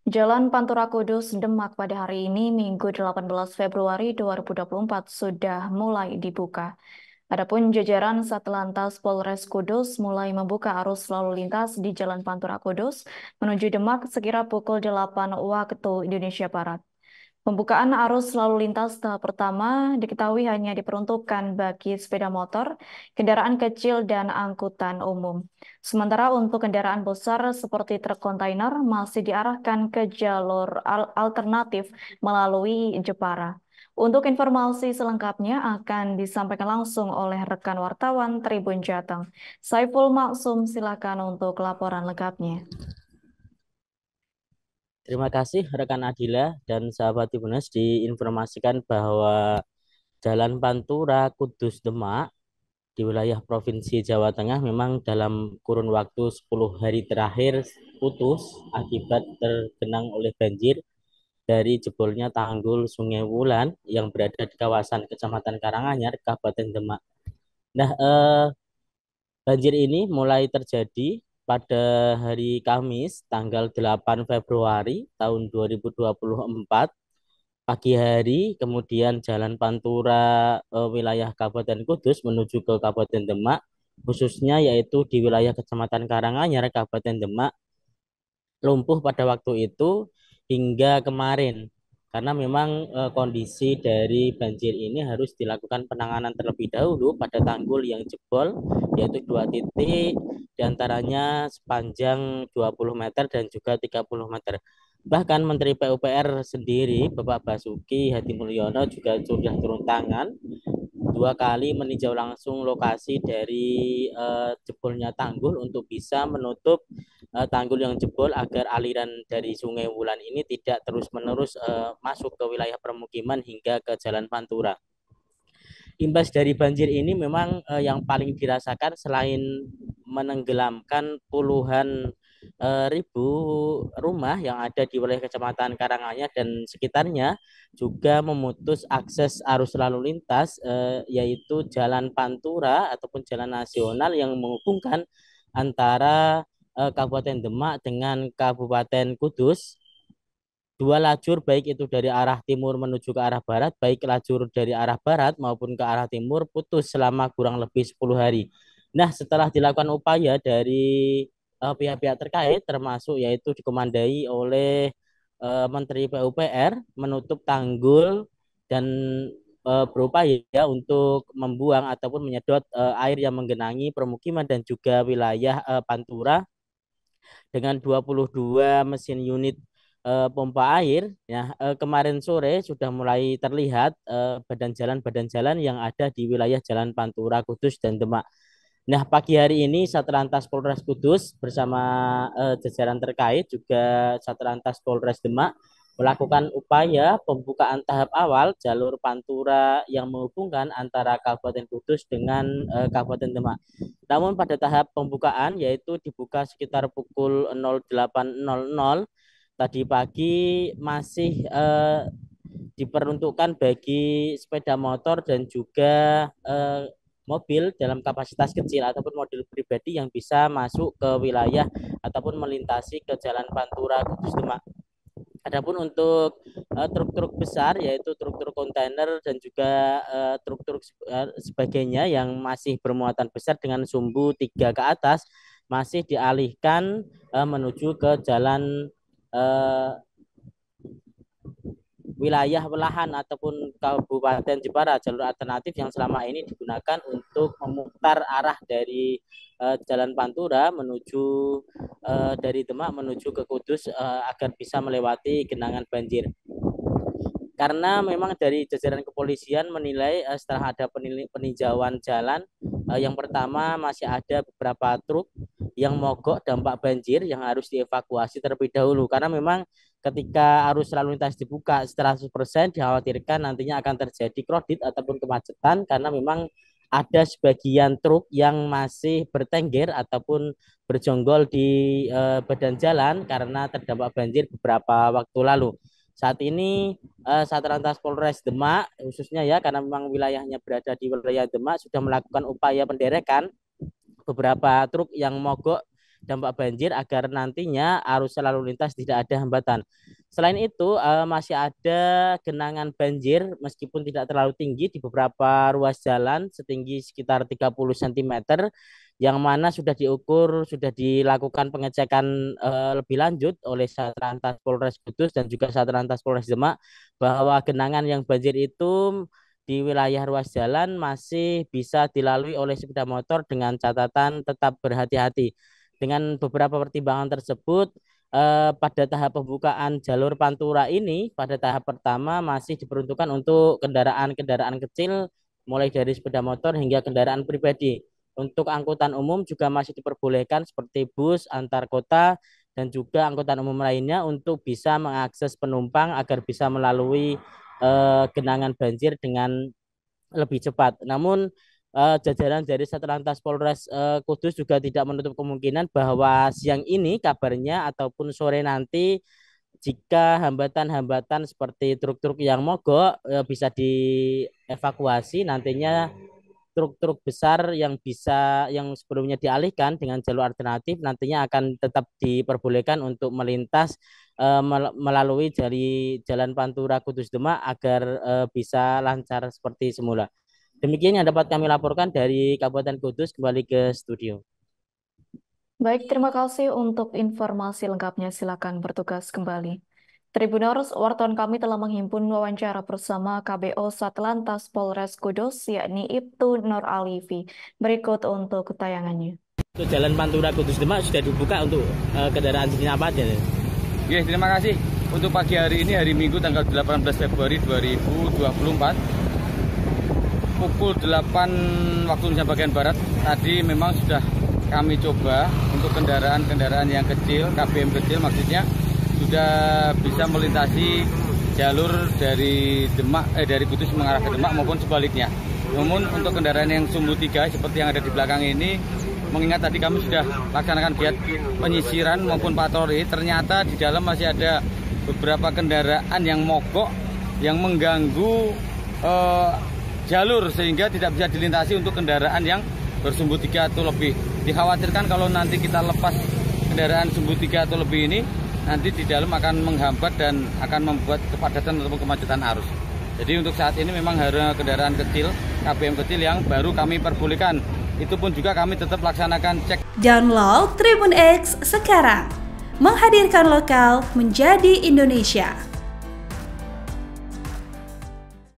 Jalan Pantura Kudus, Demak pada hari ini, Minggu 18 Februari 2024, sudah mulai dibuka. Adapun jajaran Satlantas Polres Kudus mulai membuka arus lalu lintas di Jalan Pantura Kudus menuju Demak sekira pukul 8 waktu Indonesia Barat. Pembukaan arus lalu lintas tahap pertama diketahui hanya diperuntukkan bagi sepeda motor, kendaraan kecil, dan angkutan umum. Sementara untuk kendaraan besar seperti truk kontainer masih diarahkan ke jalur alternatif melalui Jepara. Untuk informasi selengkapnya akan disampaikan langsung oleh rekan wartawan Tribun Jateng. Saiful Maksum, silakan untuk laporan lengkapnya. Terima kasih rekan Adila dan sahabat Tribuners diinformasikan bahwa Jalan Pantura Kudus Demak di wilayah Provinsi Jawa Tengah memang dalam kurun waktu 10 hari terakhir putus akibat tergenang oleh banjir dari jebolnya tanggul Sungai Wulan yang berada di kawasan Kecamatan Karanganyar, Kabupaten Demak. Nah, banjir ini mulai terjadi pada hari Kamis tanggal 8 Februari tahun 2024 pagi hari, kemudian Jalan Pantura wilayah Kabupaten Kudus menuju ke Kabupaten Demak, khususnya yaitu di wilayah Kecamatan Karanganyar, Kabupaten Demak, lumpuh pada waktu itu hingga kemarin. Karena memang kondisi dari banjir ini harus dilakukan penanganan terlebih dahulu pada tanggul yang jebol, yaitu dua titik, diantaranya sepanjang 20 meter dan juga 30 meter. Bahkan Menteri PUPR sendiri, Bapak Basuki Hadi Mulyono juga sudah turun tangan 2 kali meninjau langsung lokasi dari jebolnya tanggul untuk bisa menutup tanggul yang jebol agar aliran dari Sungai Wulan ini tidak terus-menerus masuk ke wilayah permukiman hingga ke Jalan Pantura. Imbas dari banjir ini memang yang paling dirasakan selain menenggelamkan puluhan ribu rumah yang ada di wilayah Kecamatan Karanganyar dan sekitarnya, juga memutus akses arus lalu lintas yaitu Jalan Pantura ataupun jalan nasional yang menghubungkan antara Kabupaten Demak dengan Kabupaten Kudus. Dua lajur baik itu dari arah timur menuju ke arah barat, baik lajur dari arah barat maupun ke arah timur putus selama kurang lebih 10 hari. Nah, setelah dilakukan upaya dari pihak-pihak terkait termasuk yaitu dikomandai oleh Menteri PUPR menutup tanggul dan berupaya untuk membuang ataupun menyedot air yang menggenangi permukiman dan juga wilayah Pantura dengan 22 mesin unit pompa air. Ya, kemarin sore sudah mulai terlihat badan jalan yang ada di wilayah Jalan Pantura Kudus dan Demak. Nah, pagi hari ini Satlantas Polres Kudus bersama jajaran terkait juga Satlantas Polres Demak melakukan upaya pembukaan tahap awal jalur Pantura yang menghubungkan antara Kabupaten Kudus dengan Kabupaten Demak. Namun pada tahap pembukaan yaitu dibuka sekitar pukul 08.00 tadi pagi masih diperuntukkan bagi sepeda motor dan juga mobil dalam kapasitas kecil ataupun mobil pribadi yang bisa masuk ke wilayah ataupun melintasi ke Jalan Pantura Kudus Demak. Adapun untuk truk-truk besar yaitu truk-truk kontainer dan juga truk-truk sebagainya yang masih bermuatan besar dengan sumbu 3 ke atas masih dialihkan menuju ke jalan uh, wilayah Welahan ataupun Kabupaten Jepara, jalur alternatif yang selama ini digunakan untuk memutar arah dari Jalan Pantura menuju dari Demak menuju ke Kudus agar bisa melewati genangan banjir. Karena memang dari jajaran kepolisian menilai setelah ada peninjauan jalan, yang pertama masih ada beberapa truk yang mogok dampak banjir yang harus dievakuasi terlebih dahulu, karena memang ketika arus lalu lintas dibuka 100% dikhawatirkan nantinya akan terjadi krodit ataupun kemacetan karena memang ada sebagian truk yang masih bertengger ataupun berjonggol di badan jalan karena terdampak banjir beberapa waktu lalu. Saat ini Satlantas Polres Demak khususnya ya karena memang wilayahnya berada di wilayah Demak sudah melakukan upaya penderekan beberapa truk yang mogok dampak banjir agar nantinya arus lalu lintas tidak ada hambatan. Selain itu, masih ada genangan banjir meskipun tidak terlalu tinggi di beberapa ruas jalan setinggi sekitar 30 cm yang mana sudah diukur, sudah dilakukan pengecekan lebih lanjut oleh Satlantas Polres Kudus dan juga Satlantas Polres Demak bahwa genangan yang banjir itu di wilayah ruas jalan masih bisa dilalui oleh sepeda motor dengan catatan tetap berhati-hati. Dengan beberapa pertimbangan tersebut, pada tahap pembukaan jalur Pantura ini, pada tahap pertama masih diperuntukkan untuk kendaraan-kendaraan kecil, mulai dari sepeda motor hingga kendaraan pribadi. Untuk angkutan umum juga masih diperbolehkan seperti bus antar kota dan juga angkutan umum lainnya untuk bisa mengakses penumpang agar bisa melalui genangan banjir dengan lebih cepat. Namun jajaran dari Satlantas Polres Kudus juga tidak menutup kemungkinan bahwa siang ini kabarnya ataupun sore nanti jika hambatan-hambatan seperti truk-truk yang mogok bisa dievakuasi, nantinya truk-truk besar yang sebelumnya dialihkan dengan jalur alternatif nantinya akan tetap diperbolehkan untuk melintas melalui jalan Pantura Kudus Demak agar bisa lancar seperti semula. Demikian yang dapat kami laporkan dari Kabupaten Kudus. Kembali ke studio. Baik, terima kasih untuk informasi lengkapnya. Silakan bertugas kembali. Tribuners, wartawan kami telah menghimpun wawancara bersama KBO Satlantas Polres Kudus, yakni Ibtu Nur Alifi. Berikut untuk tayangannya. Untuk jalan Pantura Kudus Demak sudah dibuka untuk kendaraan jenis apa aja? Ya, terima kasih. Untuk pagi hari ini, hari Minggu tanggal 18 Februari 2024, pukul 8 waktu Indonesia bagian Barat, tadi memang sudah kami coba untuk kendaraan-kendaraan yang kecil, KBM kecil maksudnya, sudah bisa melintasi jalur dari Kudus mengarah ke Demak maupun sebaliknya. Namun untuk kendaraan yang sumbu 3 seperti yang ada di belakang ini, mengingat tadi kami sudah laksanakan giat penyisiran maupun patroli, ternyata di dalam masih ada beberapa kendaraan yang mogok yang mengganggu jalur sehingga tidak bisa dilintasi untuk kendaraan yang bersumbu 3 atau lebih. Dikhawatirkan kalau nanti kita lepas kendaraan sumbu 3 atau lebih ini, nanti di dalam akan menghambat dan akan membuat kepadatan ataupun kemacetan arus. Jadi untuk saat ini memang harus kendaraan kecil, KBM kecil yang baru kami perbolehkan. Itu pun juga kami tetap laksanakan cek. Download Tribun X sekarang. Menghadirkan lokal menjadi Indonesia.